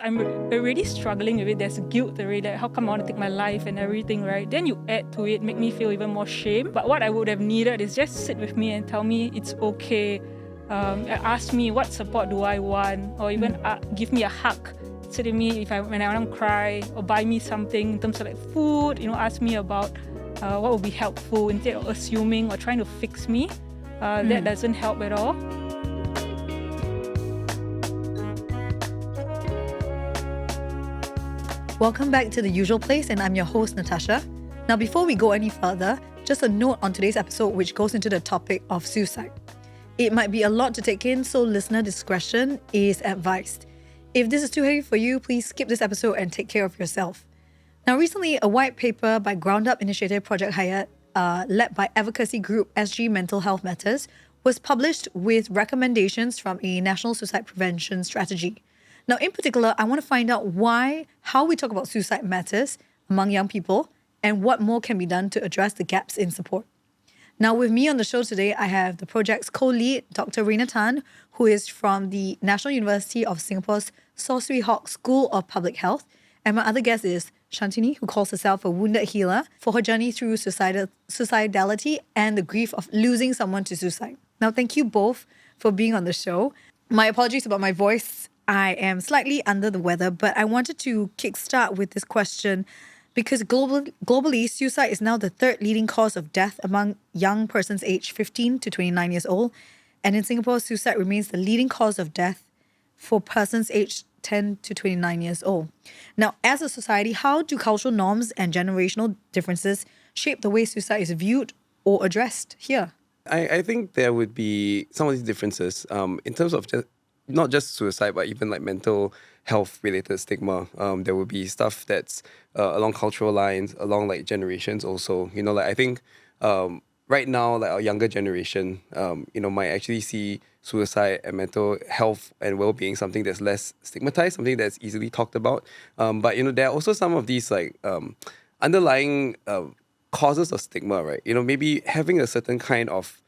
I'm already struggling with it. There's guilt already, like how come I want to take my life and everything, right? Then you add to it, make me feel even more shame. But what I would have needed is just sit with me and tell me it's okay. Ask me what support do I want, or even give me a hug. Sit with me when I want to cry, or buy me something in terms of like food. Ask me about what would be helpful instead of assuming or trying to fix me. That doesn't help at all. Welcome back to The Usual Place, and I'm your host, Natasha. Now, before we go any further, just a note on today's episode which goes into the topic of suicide. It might be a lot to take in, so listener discretion is advised. If this is too heavy for you, please skip this episode and take care of yourself. Now, recently, a white paper by Ground Up initiative Project Hayat, led by advocacy group SG Mental Health Matters, was published with recommendations from a national suicide prevention strategy. Now, in particular, I want to find out how we talk about suicide matters among young people and what more can be done to address the gaps in support. Now, with me on the show today, I have the project's co-lead, Dr. Rayner Tan, who is from the National University of Singapore's Saw Swee Hock School of Public Health. And my other guest is Shantini, who calls herself a wounded healer for her journey through suicidality and the grief of losing someone to suicide. Now, thank you both for being on the show. My apologies about my voice. I am slightly under the weather, but I wanted to kickstart with this question because globally, suicide is now the third leading cause of death among young persons aged 15 to 29 years old. And in Singapore, suicide remains the leading cause of death for persons aged 10 to 29 years old. Now, as a society, how do cultural norms and generational differences shape the way suicide is viewed or addressed here? I think there would be some of these differences in terms of not just suicide, but even like mental health related stigma. There will be stuff that's along cultural lines, along like generations also. I think right now, like our younger generation, might actually see suicide and mental health and well-being something that's less stigmatized, something that's easily talked about. But there are also some of these like underlying causes of stigma, right? Maybe having a certain kind of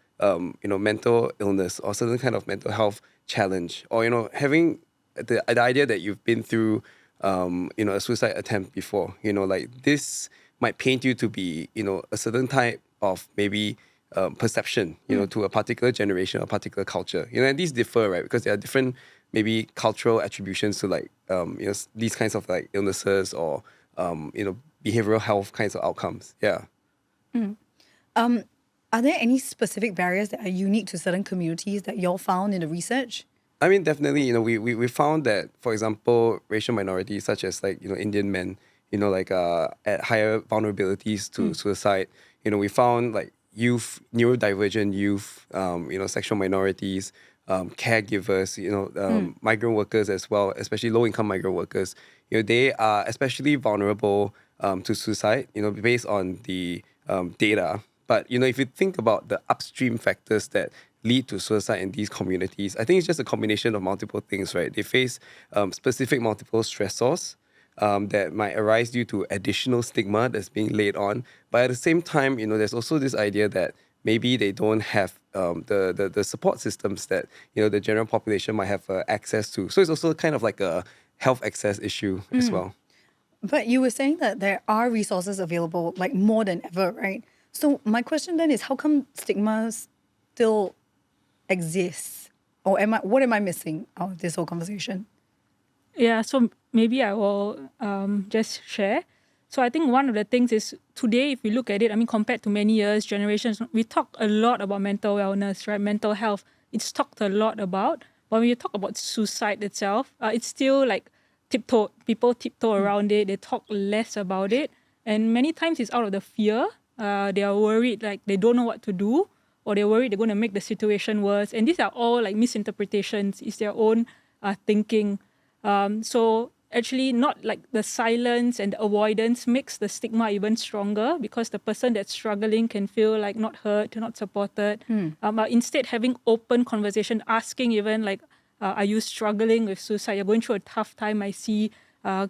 mental illness or certain kind of mental health challenge, or having the idea that you've been through a suicide attempt before, like this might paint you to be a certain type of maybe perception to a particular generation or particular culture, and these differ, right? Because there are different maybe cultural attributions to like these kinds of like illnesses or behavioral health kinds of outcomes. Are there any specific barriers that are unique to certain communities that y'all found in the research? I mean, definitely, we found that, for example, racial minorities such as like, Indian men, at higher vulnerabilities to suicide. We found like youth, neurodivergent youth, sexual minorities, caregivers, migrant workers as well, especially low-income migrant workers. They are especially vulnerable to suicide, based on the data. But, if you think about the upstream factors that lead to suicide in these communities, I think it's just a combination of multiple things, right? They face specific multiple stressors that might arise due to additional stigma that's being laid on. But at the same time, there's also this idea that maybe they don't have the support systems that, the general population might have access to. So it's also kind of like a health access issue as well. But you were saying that there are resources available, like more than ever, right? So my question then is, how come stigma still exists? Or what am I missing out of this whole conversation? Yeah, so maybe I will just share. So I think one of the things is today, if we look at it, compared to many years, generations, we talk a lot about mental wellness, right? Mental health, it's talked a lot about. But when you talk about suicide itself, it's still like tiptoed. People tiptoe around it. They talk less about it. And many times it's out of the fear. They are worried, like they don't know what to do, or they're worried they're going to make the situation worse. And these are all like misinterpretations. It's their own thinking. So actually not like the silence and the avoidance makes the stigma even stronger, because the person that's struggling can feel like not heard, not supported. But instead having open conversation, asking even like, are you struggling with suicide? You're going through a tough time, I see.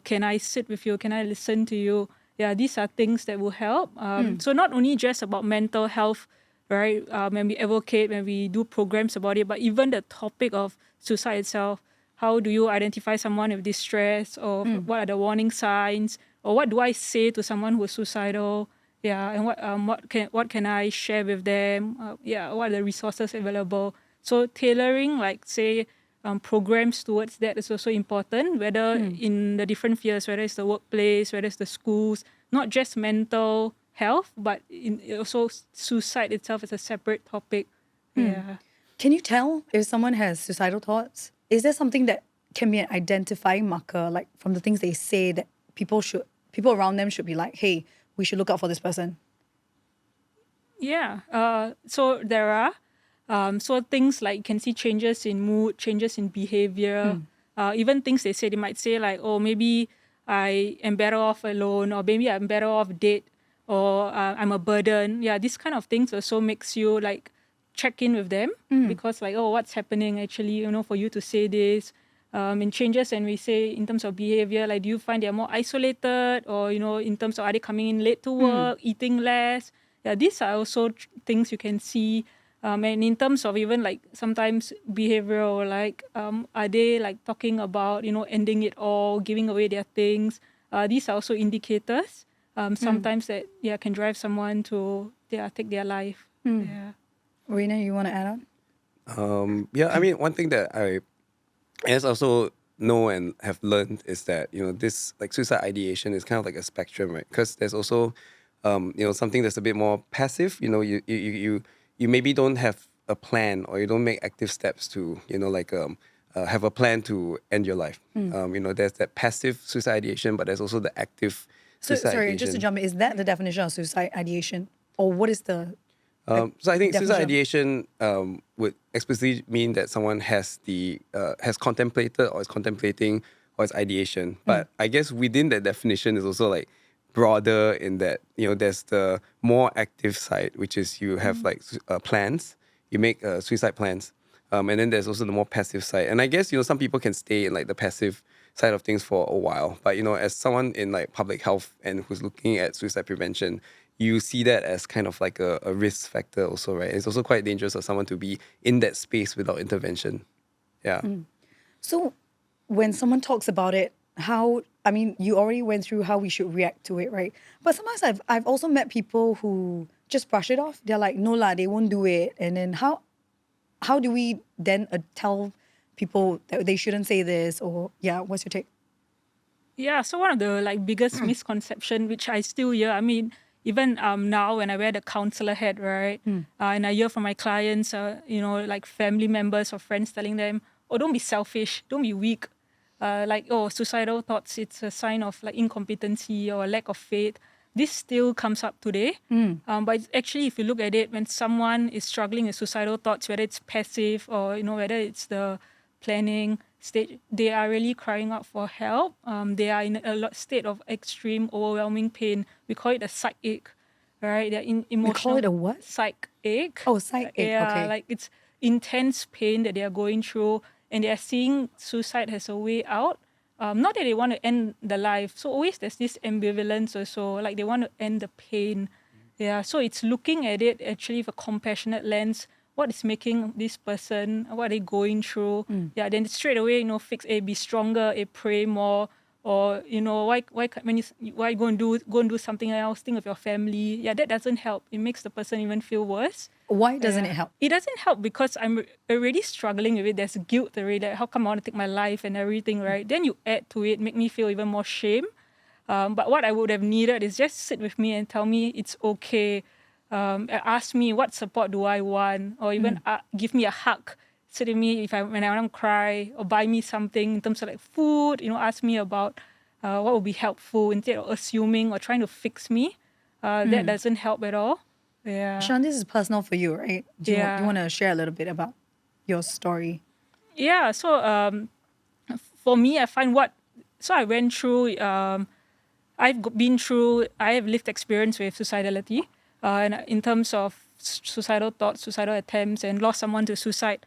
Can I sit with you? Can I listen to you? Yeah, these are things that will help. So not only just about mental health, right? When we advocate, when we do programs about it, but even the topic of suicide itself, how do you identify someone with distress, or what are the warning signs, or what do I say to someone who's suicidal? Yeah, and what can I share with them? What are the resources available? So tailoring, like say, programs towards that is also important, whether in the different fields, whether it's the workplace, whether it's the schools, not just mental health, but also suicide itself is a separate topic. Yeah. Can you tell if someone has suicidal thoughts? Is there something that can be an identifying marker, like from the things they say that people around them should be like, hey, we should look out for this person? Yeah. So there are. So things like you can see changes in mood, changes in behavior, even things they might say like, oh, maybe I am better off alone, or maybe I'm better off dead, or I'm a burden. Yeah, these kind of things also makes you like check in with them, because like, oh, what's happening actually, for you to say this. In changes, and we say in terms of behavior, like do you find they're more isolated, or in terms of are they coming in late to work, eating less? Yeah, these are also things you can see. And in terms of even like sometimes behavioral, like are they like talking about ending it all, giving away their things? These are also indicators. Sometimes that can drive someone to take their life. Yeah. Rayner, you want to add on? I mean, one thing that I also know and have learned is that this like suicide ideation is kind of like a spectrum, right? Because there's also something that's a bit more passive. You maybe don't have a plan, or you don't make active steps to have a plan to end your life. There's that passive suicide ideation, but there's also the active suicide Sorry, ideation. just to jump in, is that the definition of suicide ideation, or what is the? So I think suicide definition? ideation would explicitly mean that someone has contemplated, or is contemplating, or is ideation. But I guess within that definition is also like broader in that there's the more active side, which is you have like plans, you make suicide plans, and then there's also the more passive side. And I guess some people can stay in like the passive side of things for a while, but as someone in like public health and who's looking at suicide prevention, you see that as kind of like a risk factor also, right? It's also quite dangerous for someone to be in that space without intervention. Yeah. So when someone talks about it, you already went through how we should react to it, right? But sometimes I've also met people who just brush it off. They're like, no lah, they won't do it. And then how do we then tell people that they shouldn't say this? Or what's your take? Yeah, so one of the like biggest misconception, which I still hear, I mean, even now when I wear the counselor hat, right, and I hear from my clients, like family members or friends telling them, oh, don't be selfish, don't be weak. Suicidal thoughts, it's a sign of like incompetency or lack of faith. This still comes up today. But it's actually, if you look at it, when someone is struggling with suicidal thoughts, whether it's passive or, whether it's the planning stage, they are really crying out for help. They are in a state of extreme, overwhelming pain. We call it a psychache, right? They're in emotional. We call it a what? Psychache. Oh, psychache. Yeah, okay. like it's intense pain that they are going through, and they are seeing suicide as a way out. Not that they want to end the life. So always there's this ambivalence also, like they want to end the pain. Yeah, so it's looking at it actually with a compassionate lens. What is making this person, what are they going through? Yeah, then straight away, fix A, be stronger, pray more, or why go and do something else? Think of your family. Yeah, that doesn't help. It makes the person even feel worse. Why doesn't it help? It doesn't help because I'm already struggling with it. There's guilt already. Like, how come I want to take my life and everything, right? Then you add to it, make me feel even more shame. But what I would have needed is just sit with me and tell me it's okay. Ask me what support do I want, or even give me a hug. Sit with me when I want to cry, or buy me something in terms of like food. Ask me about what would be helpful instead of assuming or trying to fix me. That doesn't help at all. Yeah. Shan, this is personal for you, right? Do you want to share a little bit about your story? Yeah. So for me, I find I went through. I have lived experience with suicidality. And in terms of suicidal thoughts, suicidal attempts, and lost someone to suicide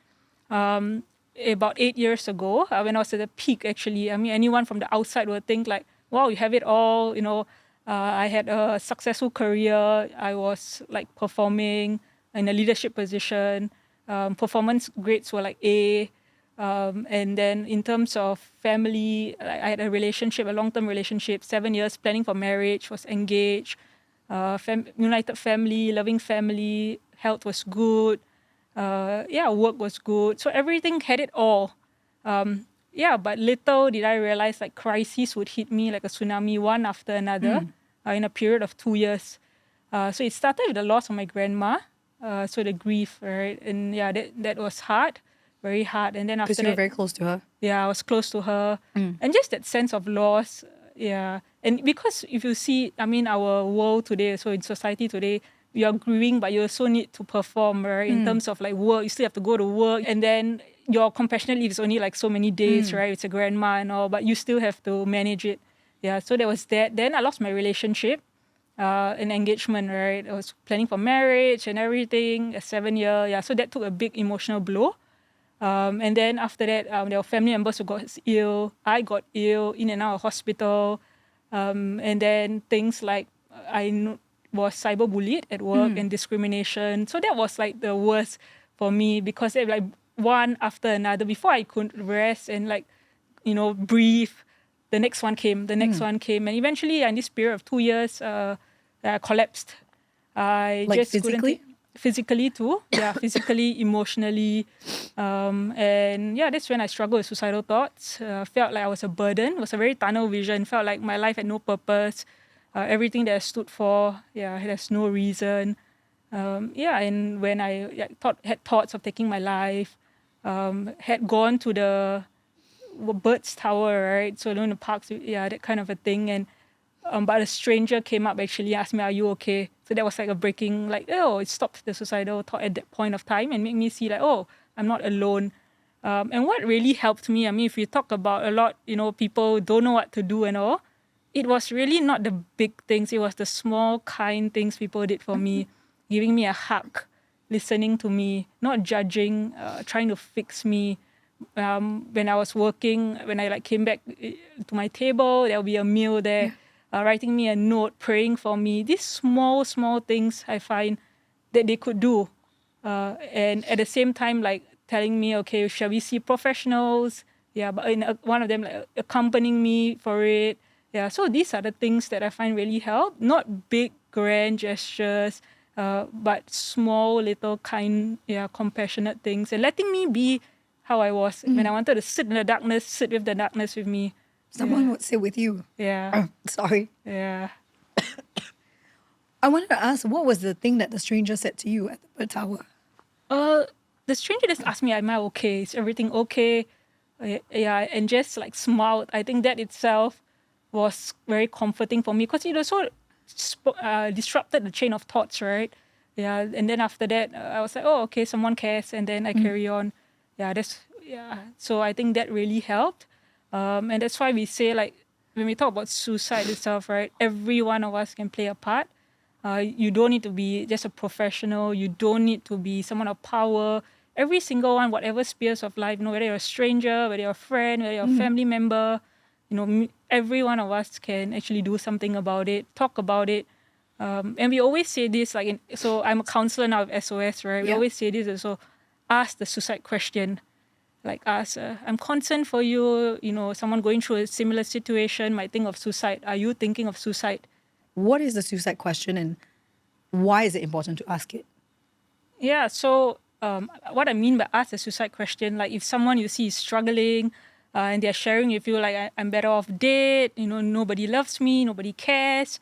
about 8 years ago, when I was at the peak, actually. I mean, anyone from the outside would think like, wow, you have it all. I had a successful career. I was like performing in a leadership position. Performance grades were like A. And then in terms of family, I had a relationship, a long-term relationship, 7 years, planning for marriage, was engaged, united family, loving family, health was good, work was good. So everything had it all. But little did I realize like crises would hit me like a tsunami, one after another, in a period of 2 years. So it started with the loss of my grandma, so the grief, right? And that was hard, very hard. And then after Because you were very close to her. yeah, I was close to her. And just that sense of loss, yeah. And because if you see, I mean, our world today, so in society today, you are grieving, but you also need to perform, right? In terms of like work, you still have to go to work. And then your compassionate leave is only like so many days, right? It's a grandma and all, but you still have to manage it. Yeah, so there was that. Then I lost my relationship, an engagement, right? I was planning for marriage and everything, a 7-year. Yeah, so that took a big emotional blow. And then after that, there were family members who got ill. I got ill, in and out of hospital. And then things like was cyberbullied at work and discrimination. So that was like the worst for me because it like one after another. Before I could rest and like, breathe, the next one came. And eventually in this period of 2 years, I collapsed. I like just physically? Physically too. Yeah, physically, emotionally. And that's when I struggled with suicidal thoughts. Felt like I was a burden. It was a very tunnel vision. Felt like my life had no purpose. Everything that I stood for, there's no reason. And when I had thoughts of taking my life, had gone to the Bird's Tower, right? So in the parks, that kind of a thing. And but a stranger came up actually asked me, "Are you okay?" So that was like a breaking, like, it stopped the suicidal thought at that point of time and made me see like, I'm not alone. And what really helped me, I mean, if we talk about a lot, people don't know what to do and all, it was really not the big things. It was the small, kind things people did for me, giving me a hug, listening to me, not judging, trying to fix me. When I was working, when I came back to my table, there'll be a meal there. Writing me a note, praying for me. These small, small things I find that they could do. And at the same time, like telling me, okay, shall we see professionals? Yeah, but one of them like accompanying me for it. Yeah, so these are the things that I find really help. Not big, grand gestures, but small, little, kind, compassionate things. And letting me be how I was. When I wanted to sit in the darkness, sit with the darkness with me. Someone would sit with you. Yeah. Sorry. Yeah. I wanted to ask, what was the thing that the stranger said to you at the Bird Tower? The stranger just asked me, am I okay? Is everything okay? And just like smiled. I think that itself was very comforting for me because it also disrupted the chain of thoughts, right? Yeah, and then after that, I was like, okay, someone cares, and then I carry on. So I think that really helped. And that's why we say, like, when we talk about suicide itself, right, every one of us can play a part. You don't need to be just a professional. You don't need to be someone of power. Every single one, whatever spheres of life, whether you're a stranger, whether you're a friend, whether you're a family member, every one of us can actually do something about it, talk about it. And we always say this, so I'm a counselor now with SOS, right? We always say this, so ask the suicide question. Like ask, I'm concerned for you, someone going through a similar situation might think of suicide. Are you thinking of suicide? What is the suicide question and why is it important to ask it? Yeah, so what I mean by ask the suicide question, like if someone you see is struggling and they're sharing with you, like, I'm better off dead, nobody loves me, nobody cares.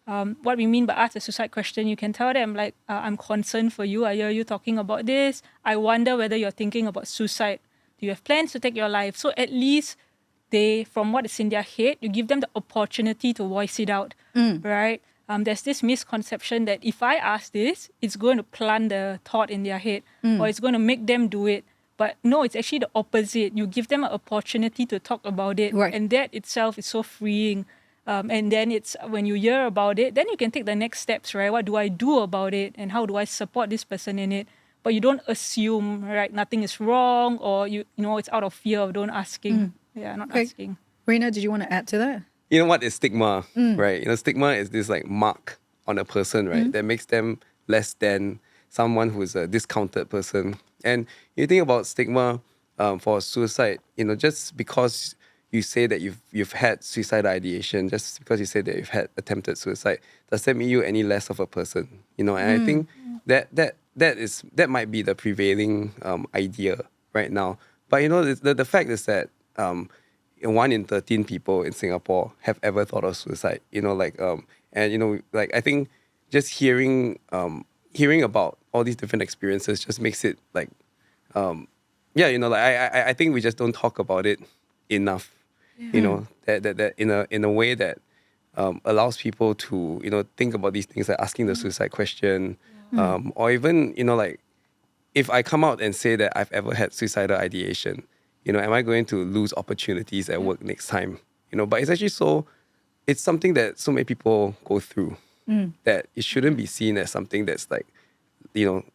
What we mean by ask the suicide question, you can tell them, like, I'm concerned for you. I hear you talking about this. I wonder whether you're thinking about suicide. Do you have plans to take your life? So at least from what is in their head, you give them the opportunity to voice it out, right? There's this misconception that if I ask this, it's going to plant the thought in their head or it's going to make them do it. But no, it's actually the opposite. You give them an opportunity to talk about it. Right. And that itself is so freeing. And then it's when you hear about it, then you can take the next steps, right? What do I do about it? And how do I support this person in it? But you don't assume, right? Nothing is wrong or, it's out of fear of don't asking. Not asking. Rayner, did you want to add to that? You know what is stigma, right? Stigma is this like mark on a person, right? That makes them less than someone who's a discounted person. And you think about stigma, for suicide, just because you say that you've had suicidal ideation, just because you say that you've had attempted suicide, does that make you any less of a person? And I think that might be the prevailing idea right now. But the fact is that 1 in 13 people in Singapore have ever thought of suicide. I think just hearing about all these different experiences just makes it like, I think we just don't talk about it enough. That in a way that allows people to think about these things, like asking the suicide question, or even if I come out and say that I've ever had suicidal ideation, am I going to lose opportunities at work next time? But it's actually it's something that so many people go through that it shouldn't be seen as something that's like,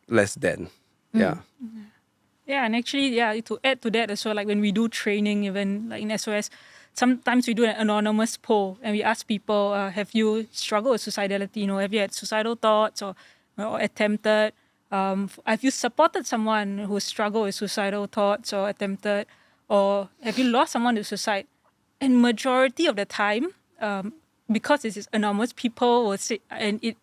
less than. Yeah. Yeah, and actually, to add to that as well, like when we do training, even like in SOS, sometimes we do an anonymous poll and we ask people, have you struggled with suicidality? Have you had suicidal thoughts or attempted? Have you supported someone who struggled with suicidal thoughts or attempted? Or have you lost someone to suicide? And majority of the time, because this is anonymous, people will say, the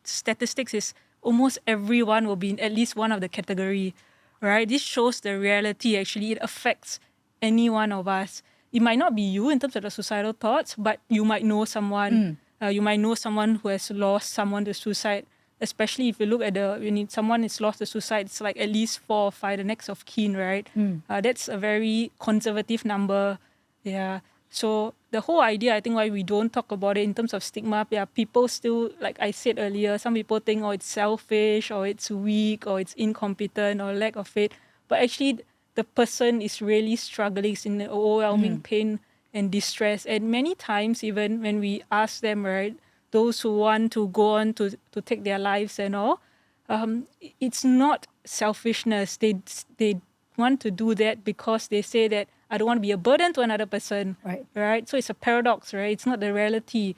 statistics is almost everyone will be in at least one of the category. Right? This shows the reality. Actually, it affects any one of us. It might not be you in terms of the suicidal thoughts, but you might know someone. You might know someone who has lost someone to suicide. Especially if you look at when someone is lost to suicide, it's like at least 4 or 5, the next of kin, right? That's a very conservative number. Yeah. So the whole idea, I think, why we don't talk about it in terms of stigma, people still, like I said earlier, some people think, it's selfish, or it's weak, or it's incompetent, or lack of faith. But actually, the person is really struggling, is in overwhelming pain and distress. And many times, even when we ask them, right, those who want to go on to take their lives and all, it's not selfishness. They want to do that because they say that I don't want to be a burden to another person. Right? So it's a paradox, right? It's not the reality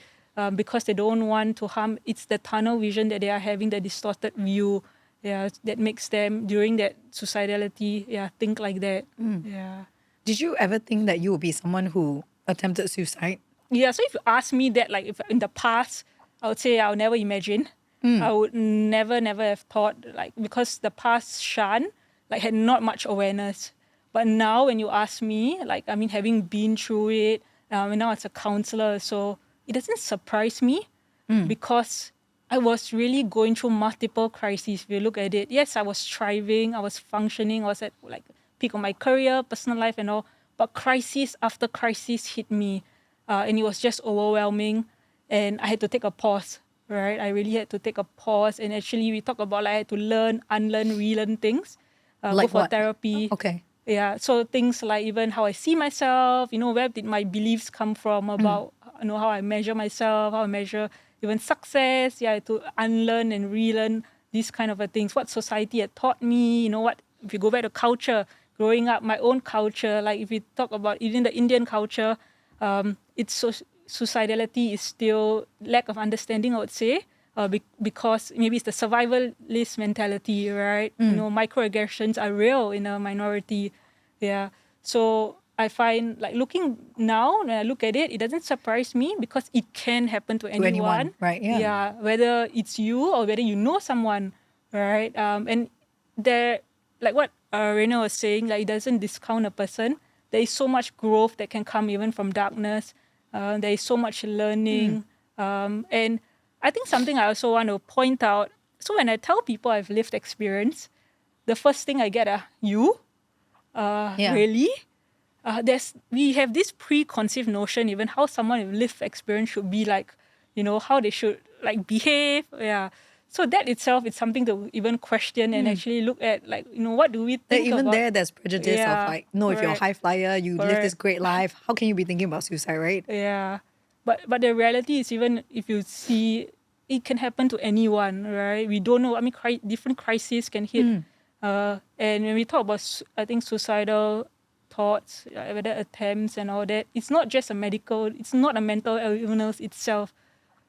because they don't want to harm. It's the tunnel vision that they are having, the distorted view, that makes them, during that suicidality, think like that. Yeah. Did you ever think that you would be someone who attempted suicide? Yeah, so if you ask me that, like if in the past, I would say I would never imagine. I would never have thought, like, because the past Shan, like, had not much awareness. But now when you ask me, like, I mean, having been through it, and now as a counselor, so it doesn't surprise me because I was really going through multiple crises. If you look at it, yes, I was thriving, I was functioning, I was at like peak of my career, personal life and all, but crisis after crisis hit me. And it was just overwhelming and I had to take a pause, right? I really had to take a pause. And actually we talk about, like, I had to learn, unlearn, relearn things. Like go for what? therapy. Okay. Yeah, so things like even how I see myself, where did my beliefs come from about, how I measure myself, how I measure even success. Yeah, to unlearn and relearn these kind of things. What society had taught me, what, if you go back to culture, growing up, my own culture, like if you talk about even the Indian culture, suicidality is still lack of understanding, I would say. Because maybe it's the survivalist mentality, right? Microaggressions are real in a minority. Yeah. So I find, like, looking now, when I look at it, it doesn't surprise me because it can happen to anyone. Right? Yeah. Yeah. Whether it's you or whether you know someone, right? And there, like what Rayner was saying, like, it doesn't discount a person. There is so much growth that can come even from darkness. There is so much learning. And I think something I also want to point out, so when I tell people I've lived experience, the first thing I get you? Really? We have this preconceived notion even how someone with lived experience should be like, how they should like behave. Yeah. So that itself is something to even question and actually look at, like, what do we think even about? there's prejudice of like, no, if you're a high flyer, you live this great life, how can you be thinking about suicide, right? Yeah. But the reality is, even if you see, it can happen to anyone, right? We don't know. I mean, different crises can hit. And when we talk about, I think, suicidal thoughts, whether attempts and all that, it's not just it's not a mental illness itself,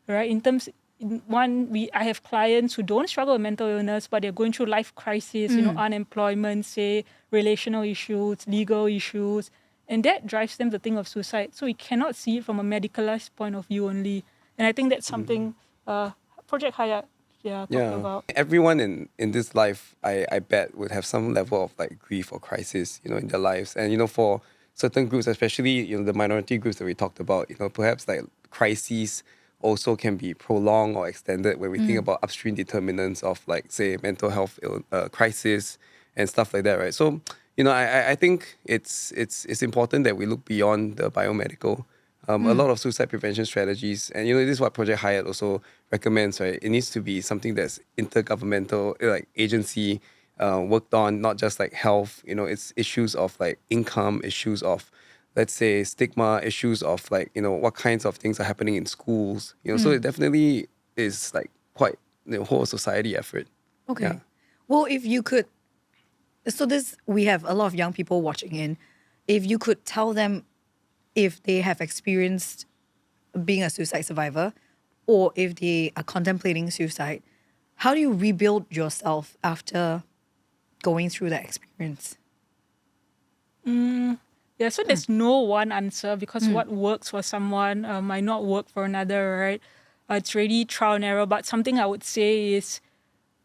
right? In terms, I have clients who don't struggle with mental illness, but they're going through life crisis, unemployment, say, relational issues, legal issues, and that drives them to think of suicide. So we cannot see it from a medicalized point of view only. And I think that's something Project Hayat talked about. Everyone in this life, I bet, would have some level of like grief or crisis, in their lives. And, for certain groups, especially, the minority groups that we talked about, perhaps like crises also can be prolonged or extended when we think about upstream determinants of like, say, mental health crisis and stuff like that, right? So, I think it's important that we look beyond the biomedical. A lot of suicide prevention strategies, and this is what Project Hayat also recommends, right? It needs to be something that's intergovernmental, like agency worked on, not just like health. It's issues of like income, issues of, let's say, stigma, issues of like what kinds of things are happening in schools. So it definitely is like quite whole society effort. Okay. Yeah. Well, if you could, we have a lot of young people watching in. If you could tell them if they have experienced being a suicide survivor or if they are contemplating suicide, how do you rebuild yourself after going through that experience? Yeah, so there's no one answer because what works for someone might not work for another, right? It's really trial and error, but something I would say is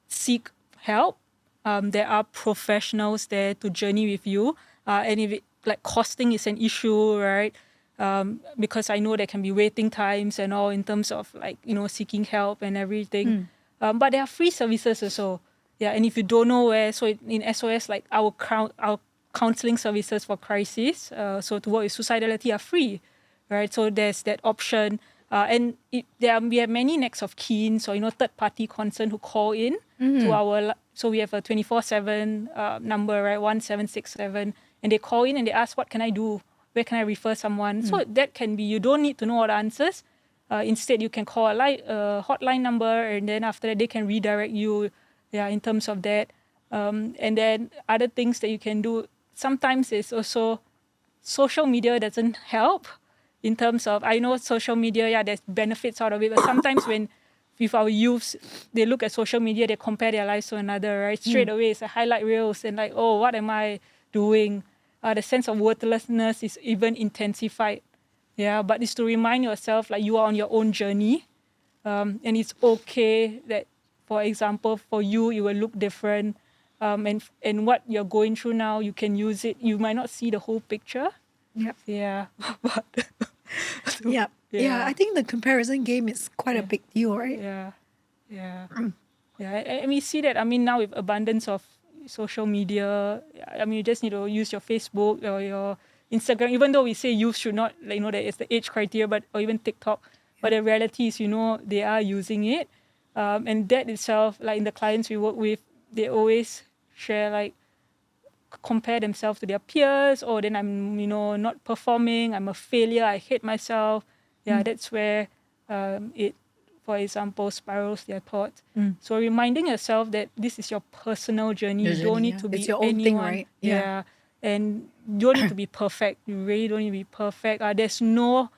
seek help. There are professionals there to journey with you. And if costing is an issue, right? Because I know there can be waiting times and all in terms of seeking help and everything. But there are free services also. Yeah, and if you don't know where, so in SOS, like our counseling services for crisis, so to work with suicidality are free, right? So there's that option. And we have many next of kin, so third-party concern who call in to our. So we have a 24/7 number, right? 1767, and they call in and they ask, "What can I do? Where can I refer someone?" So that can be. You don't need to know all the answers. Instead, you can call a hotline number, and then after that, they can redirect you. Yeah, in terms of that, and then other things that you can do. Sometimes it's also social media doesn't help. In terms of, I know social media, there's benefits out of it, but sometimes when with our youths, they look at social media, they compare their lives to another, right? Straight away, it's a highlight reels and like, oh, what am I doing? The sense of worthlessness is even intensified. Yeah, but it's to remind yourself like you are on your own journey, and it's okay that, for example, for you, it will look different, and what you're going through now, you can use it. You might not see the whole picture. Yep. Yeah. But Yeah, I think the comparison game is quite a big deal, right? Yeah. And we see that, now with abundance of social media, you just need to use your Facebook or your Instagram, even though we say youth should not, that it's the age criteria, or even TikTok. But the reality is, they are using it. And that itself, like in the clients we work with, they always share, compare themselves to their peers, or then I'm, not performing, I'm a failure, I hate myself. Yeah, that's where it, for example, spirals their thoughts. So reminding yourself that this is your personal journey. You don't need to be it's your own anyone. thing, right? Yeah. And you don't need to be perfect. You really don't need to be perfect. There's no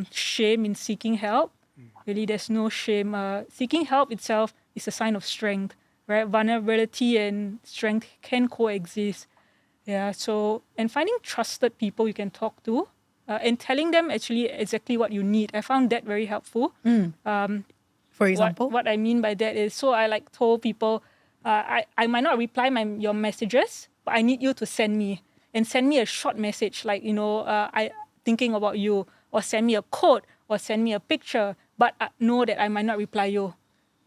shame in seeking help. Really, there's no shame. Seeking help itself is a sign of strength, right? Vulnerability and strength can coexist. Yeah, so, and finding trusted people you can talk to and telling them actually exactly what you need. I found that very helpful. For example? What I mean by that is, so I told people, I might not reply your messages, but I need you to send me a short message, I thinking about you, or send me a quote, or send me a picture, but know that I might not reply you.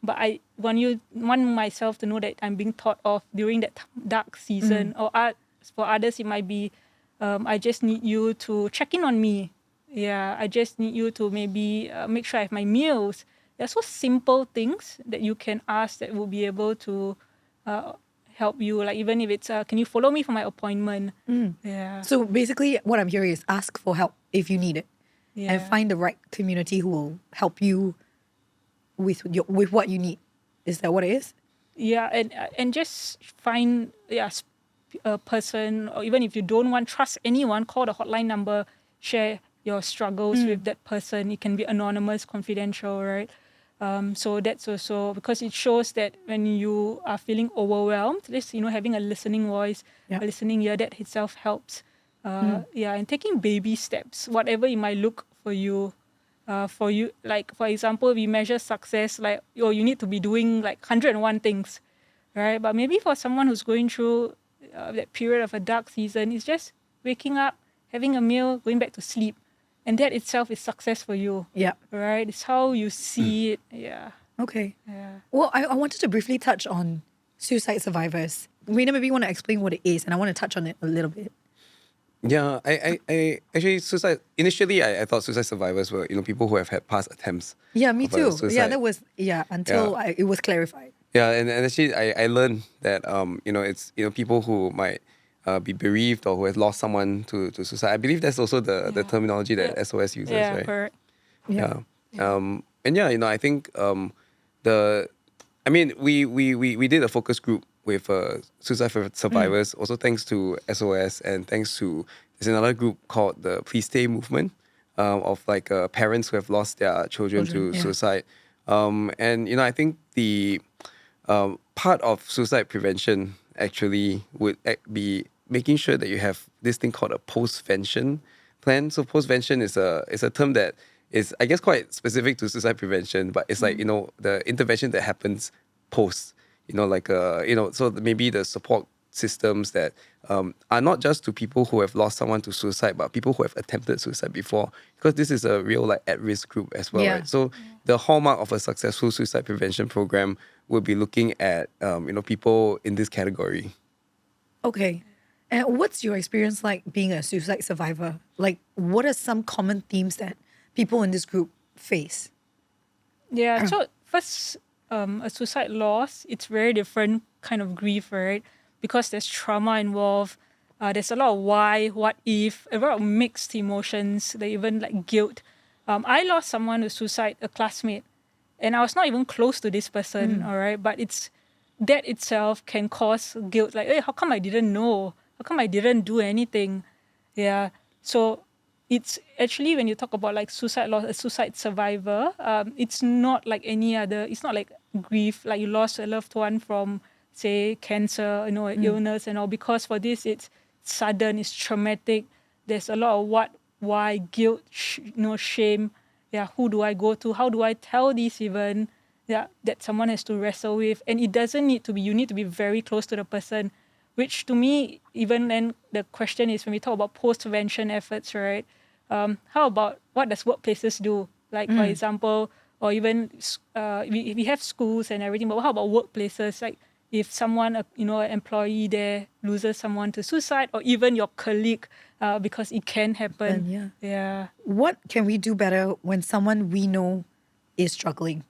But I want myself to know that I'm being thought of during that dark season. Or for others, it might be, I just need you to check in on me. Yeah, I just need you to maybe make sure I have my meals. They're so simple things that you can ask that will be able to help you. Like even if it's, can you follow me for my appointment? Yeah. So basically what I'm hearing is ask for help if you need it. Yeah. And find the right community who will help you with what you need. Is that what it is? Yeah, and just find a person, or even if you don't trust anyone, call the hotline number, share your struggles with that person. It can be anonymous, confidential, right? So that's also because it shows that when you are feeling overwhelmed, this, having a listening voice, Yeah. a listening ear, that itself helps. And taking baby steps, whatever it might look for you. For you, like for example, we measure success like, you need to be doing like 101 things, right? But maybe for someone who's going through that period of a dark season, it's just waking up, having a meal, going back to sleep. And that itself is success for you. Yeah. Right? It's how you see it. Yeah. Okay. Yeah. Well, I wanted to briefly touch on suicide survivors. Rayner, maybe you want to explain what it is, and I want to touch on it a little bit. Yeah, I actually suicide. Initially, I thought suicide survivors were people who have had past attempts. Yeah, me of, too. suicide. Yeah, that was until Yeah. it was clarified. Yeah, and actually, I learned that it's people who might be bereaved or who has lost someone to suicide. I believe that's also the terminology that SOS uses, Yeah, right? correct. Yeah. And I think we did a focus group with suicide survivors, also thanks to SOS and thanks to, there's another group called the Please Stay movement, of like parents who have lost their children to yeah. suicide. I think the part of suicide prevention actually would be making sure that you have this thing called a postvention plan. So postvention is a term that is, I guess, quite specific to suicide prevention, but it's like, the intervention that happens post, so maybe the support systems that are not just to people who have lost someone to suicide, but people who have attempted suicide before, because this is a real like at-risk group as well, Yeah. right? So the hallmark of a successful suicide prevention program would be looking at people in this category. Okay. And what's your experience like being a suicide survivor? Like, what are some common themes that people in this group face? Yeah. So first, a suicide loss, it's very different kind of grief, right? Because there's trauma involved. There's a lot of why, what if, a lot of mixed emotions. They even like guilt. I lost someone to suicide, a classmate, and I was not even close to this person. All right, but that itself can cause guilt. Like, hey, how come I didn't know? How come I didn't do anything? Yeah. So it's actually, when you talk about like suicide loss, a suicide survivor, it's not like any other. It's not like grief, like you lost a loved one from, say, cancer, illness and all. Because for this, it's sudden, it's traumatic. There's a lot of what, why, guilt, shame. Yeah, who do I go to? How do I tell this even? Yeah, that someone has to wrestle with. And it doesn't need to be, you need to be very close to the person, which to me, even then, the question is when we talk about post-prevention efforts, right? How about what does workplaces do? Like, for example, or even we have schools and everything, but how about workplaces? Like, if someone, an employee there loses someone to suicide, or even your colleague, because it can happen. Yeah. What can we do better when someone we know is struggling?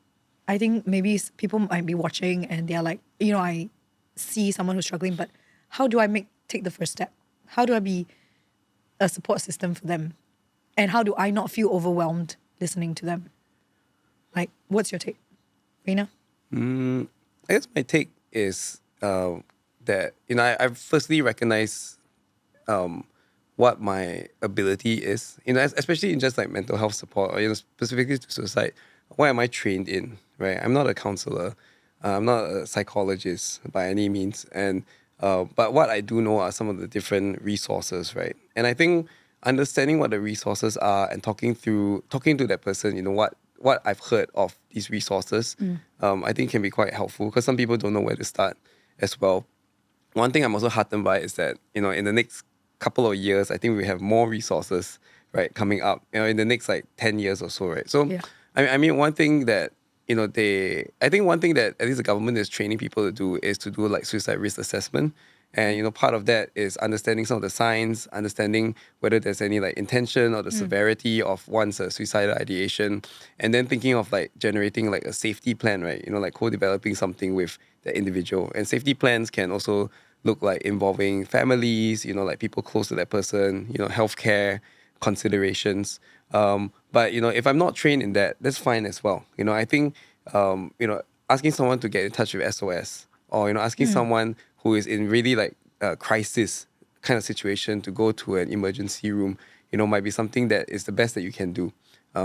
I think maybe people might be watching and they're like, I see someone who's struggling, but how do I take the first step? How do I be a support system for them? And how do I not feel overwhelmed listening to them? Like, what's your take, Rayner? I guess my take is that I firstly recognize what my ability is, especially in just like mental health support, or specifically to suicide. What am I trained in? Right, I'm not a counselor, I'm not a psychologist by any means, and but what I do know are some of the different resources, right? And I think understanding what the resources are and talking to that person, what I've heard of these resources, I think can be quite helpful, because some people don't know where to start as well. One thing I'm also heartened by is that, in the next couple of years, I think we have more resources, right, coming up, in the next like 10 years or so, right? So, Yeah. I mean, one thing that, I think one thing that at least the government is training people to do is to do like suicide risk assessment. And, part of that is understanding some of the signs, understanding whether there's any like intention or the severity of one's suicidal ideation, and then thinking of like generating like a safety plan, right? Like co-developing something with the individual. And safety plans can also look like involving families, like people close to that person, healthcare considerations. But, if I'm not trained in that, that's fine as well. I think, asking someone to get in touch with SOS, or, asking someone who is in really like a crisis kind of situation to go to an emergency room, might be something that is the best that you can do.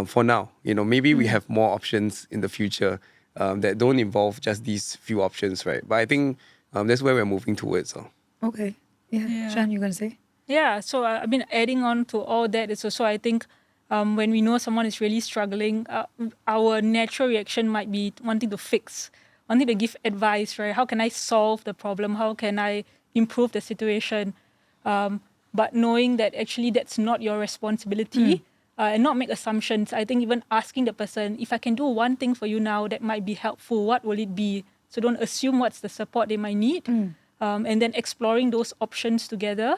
for now. Maybe we have more options in the future that don't involve just these few options, right? But I think that's where we're moving towards. Okay. Yeah. Shan, you going to say? Yeah, so adding on to all that is also, I think, when we know someone is really struggling, our natural reaction might be wanting to fix, wanting to give advice, right? How can I solve the problem? How can I improve the situation? But knowing that actually that's not your responsibility and not make assumptions. I think even asking the person, if I can do one thing for you now that might be helpful, what will it be? So don't assume what's the support they might need. And then exploring those options together.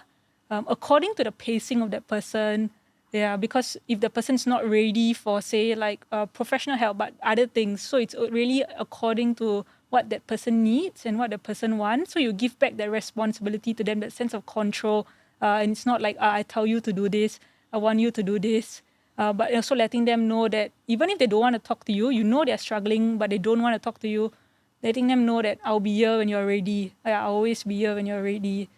According to the pacing of that person, because if the person's not ready for, say, like professional help, but other things, so it's really according to what that person needs and what the person wants. So you give back that responsibility to them, that sense of control. And it's not like, I tell you to do this, I want you to do this. But also letting them know that even if they don't want to talk to you, you know they're struggling, but they don't want to talk to you, letting them know that I'll be here when you're ready. I'll always be here when you're ready.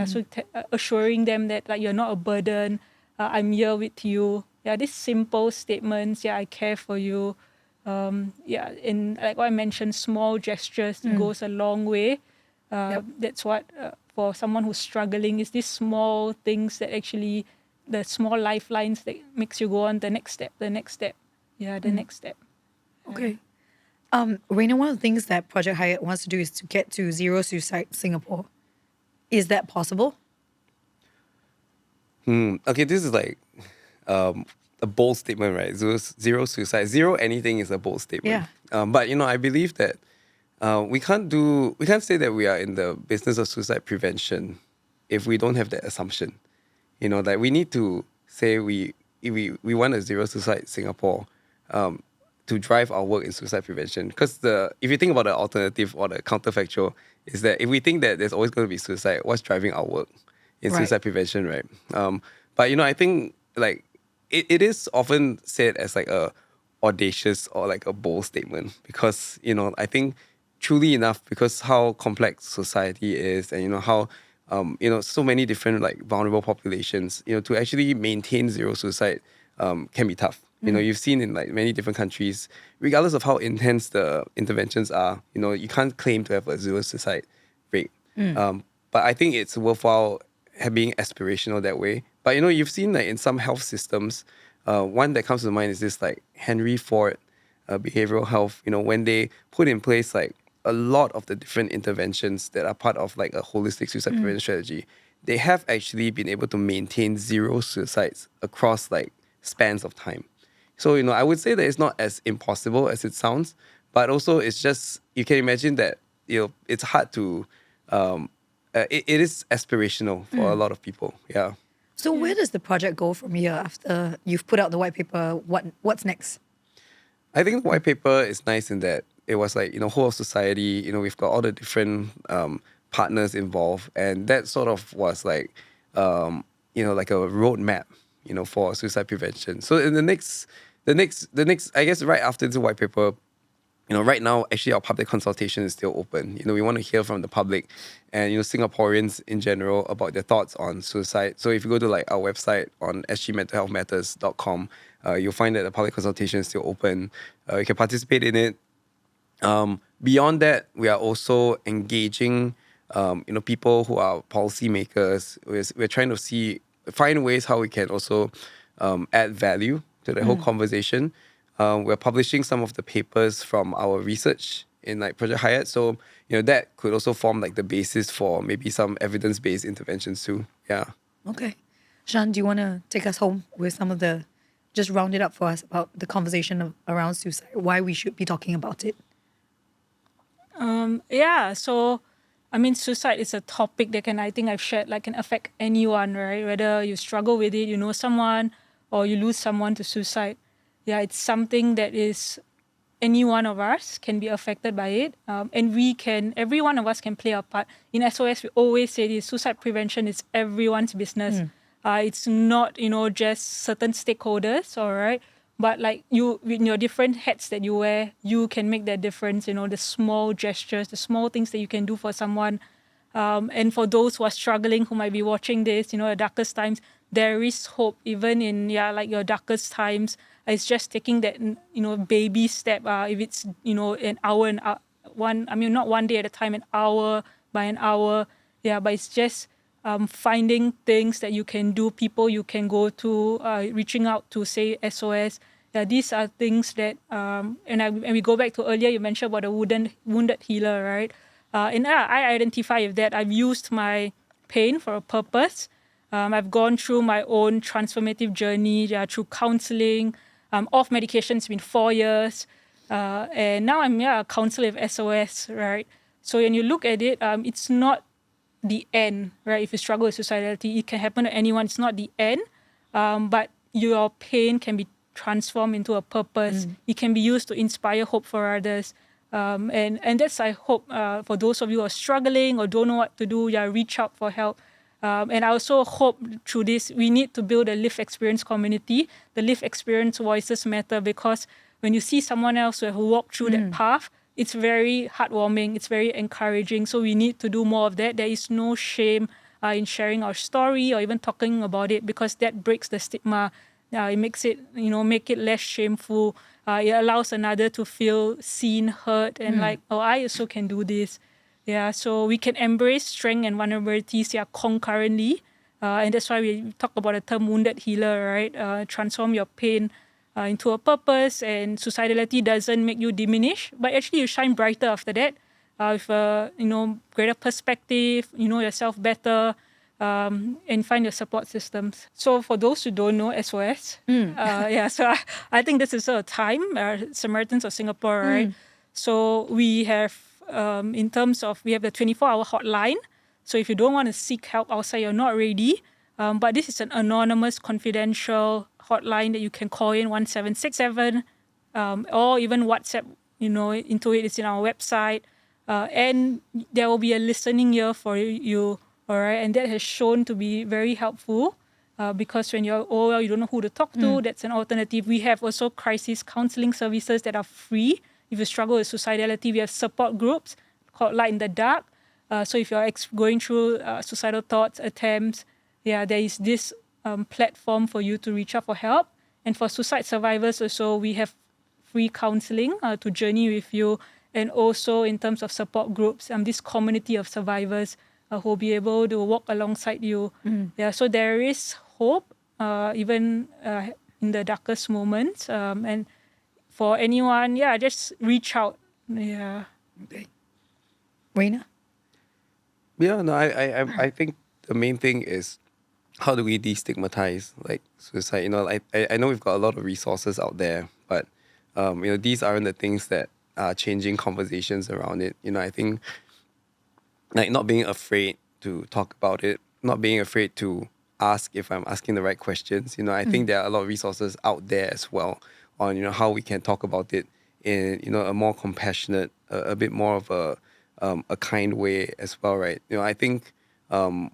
So assuring them that like you're not a burden, I'm here with you. These simple statements. I care for you. And like what I mentioned, small gestures goes a long way. That's what for someone who's struggling is these small things that actually, the small lifelines that makes you go on the next step. The next step. Okay. Rayner, one of the things that Project Hayat wants to do is to get to zero suicide Singapore. Is that possible? Okay, this is like a bold statement, right? Zero suicide, zero anything is a bold statement. But I believe that we can't say that we are in the business of suicide prevention if we don't have that assumption. That we need to say we want a zero suicide Singapore to drive our work in suicide prevention. Because if you think about the alternative or the counterfactual, is that if we think that there's always going to be suicide, what's driving our work in suicide prevention, right? But I think like it is often said as like a audacious or like a bold statement because I think truly enough, because how complex society is and how so many different like vulnerable populations, to actually maintain zero suicide can be tough. You've seen in like many different countries, regardless of how intense the interventions are, you can't claim to have a zero suicide rate. But I think it's worthwhile being aspirational that way. But you've seen like in some health systems, one that comes to mind is this like Henry Ford behavioral health. When they put in place like a lot of the different interventions that are part of like a holistic suicide prevention strategy, they have actually been able to maintain zero suicides across like spans of time. So, I would say that it's not as impossible as it sounds, but also it's just, you can imagine that, it's hard to, it is aspirational for a lot of people. Yeah. So where does the project go from here after you've put out the white paper? What's next? I think the white paper is nice in that it was like, whole of society, we've got all the different partners involved. And that sort of was like, like a roadmap, for suicide prevention. So in the next, I guess right after the white paper, right now, actually our public consultation is still open. We want to hear from the public and, Singaporeans in general about their thoughts on suicide. So if you go to like our website on sgmentalhealthmatters.com, you'll find that the public consultation is still open. You can participate in it. Beyond that, we are also engaging, people who are policymakers. We're trying to find ways how we can also add value to the whole conversation. We're publishing some of the papers from our research in like Project Hayat. So, that could also form like the basis for maybe some evidence-based interventions too. Yeah. Okay. Shan, do you want to take us home with some of just round it up for us about the conversation around suicide, why we should be talking about it? So, suicide is a topic that I think I've shared, like can affect anyone, right? Whether you struggle with it, you know someone, or you lose someone to suicide. It's something that is, any one of us can be affected by it. And every one of us can play a part. In SOS, we always say this, suicide prevention is everyone's business. It's not, just certain stakeholders, all right? But like you, with your different hats that you wear, you can make that difference, the small gestures, the small things that you can do for someone. And for those who are struggling, who might be watching this, the darkest times, there is hope, even in, like your darkest times. It's just taking that, baby step. If it's, an hour and not one day at a time, an hour by an hour. Yeah, but it's just finding things that you can do, people you can go to, reaching out to, say, SOS. Yeah, these are things that, and we go back to earlier, you mentioned about the wounded healer, right? And I identify with that. I've used my pain for a purpose. I've gone through my own transformative journey through counseling. Off medication, it's been 4 years. And now I'm a counselor of SOS, right? So when you look at it, it's not the end, right? If you struggle with suicidality, it can happen to anyone. It's not the end, but your pain can be transformed into a purpose. It can be used to inspire hope for others. And that's, I hope, for those of you who are struggling or don't know what to do, reach out for help. And I also hope through this, we need to build a lived experience community. The lived experience voices matter, because when you see someone else who walked through that path, it's very heartwarming, it's very encouraging. So we need to do more of that. There is no shame in sharing our story or even talking about it, because that breaks the stigma. It makes it, make it less shameful. It allows another to feel seen, heard, and like, oh, I also can do this. Yeah, so we can embrace strength and vulnerabilities concurrently. And that's why we talk about the term wounded healer, right? Transform your pain into a purpose, and suicidality doesn't make you diminish, but actually you shine brighter after that with a, greater perspective, you know yourself better, and find your support systems. So for those who don't know SOS, so I think this is a time, Samaritans of Singapore, right? So we have, in terms of, we have the 24-hour hotline. So if you don't want to seek help outside, you're not ready. But this is an anonymous, confidential hotline that you can call in 1767, or even WhatsApp, into it. It's in our website. And there will be a listening ear for you, all right? And that has shown to be very helpful, because when you're you don't know who to talk to, that's an alternative. We have also crisis counseling services that are free. If you struggle with suicidality, we have support groups called Light in the Dark. So if you're going through suicidal thoughts, attempts, there is this platform for you to reach out for help. And for suicide survivors also, we have free counseling to journey with you. And also in terms of support groups, this community of survivors who will be able to walk alongside you. So there is hope, even in the darkest moments. And for anyone, just reach out. Rayner? I think the main thing is, how do we destigmatize suicide? I know we've got a lot of resources out there, but these aren't the things that are changing conversations around it. I think not being afraid to talk about it, not being afraid to ask if I'm asking the right questions. I think there are a lot of resources out there as well on how we can talk about it in a more compassionate, a bit more of a kind way as well, right? I think I'm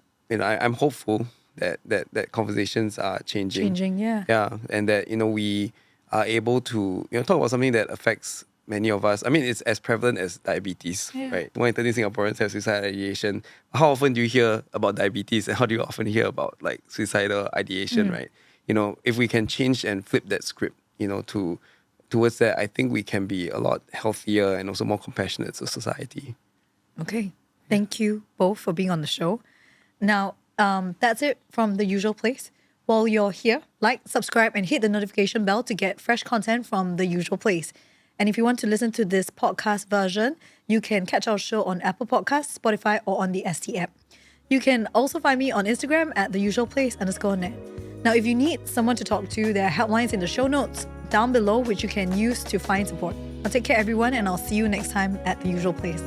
hopeful that conversations are changing. And that we are able to talk about something that affects many of us. It's as prevalent as diabetes, right? 1 in 13 Singaporeans have suicidal ideation. How often do you hear about diabetes, and how do you often hear about suicidal ideation, right? If we can change and flip that script, towards that, I think we can be a lot healthier and also more compassionate as a society. Okay. Thank you both for being on the show. Now, that's it from the usual place. While you're here, like, subscribe, and hit the notification bell to get fresh content from the usual place. And if you want to listen to this podcast version, you can catch our show on Apple Podcasts, Spotify, or on the ST app. You can also find me on Instagram at theusualplace_net. Now, if you need someone to talk to, there are helplines in the show notes down below, which you can use to find support. Now, take care, everyone, and I'll see you next time at The Usual Place.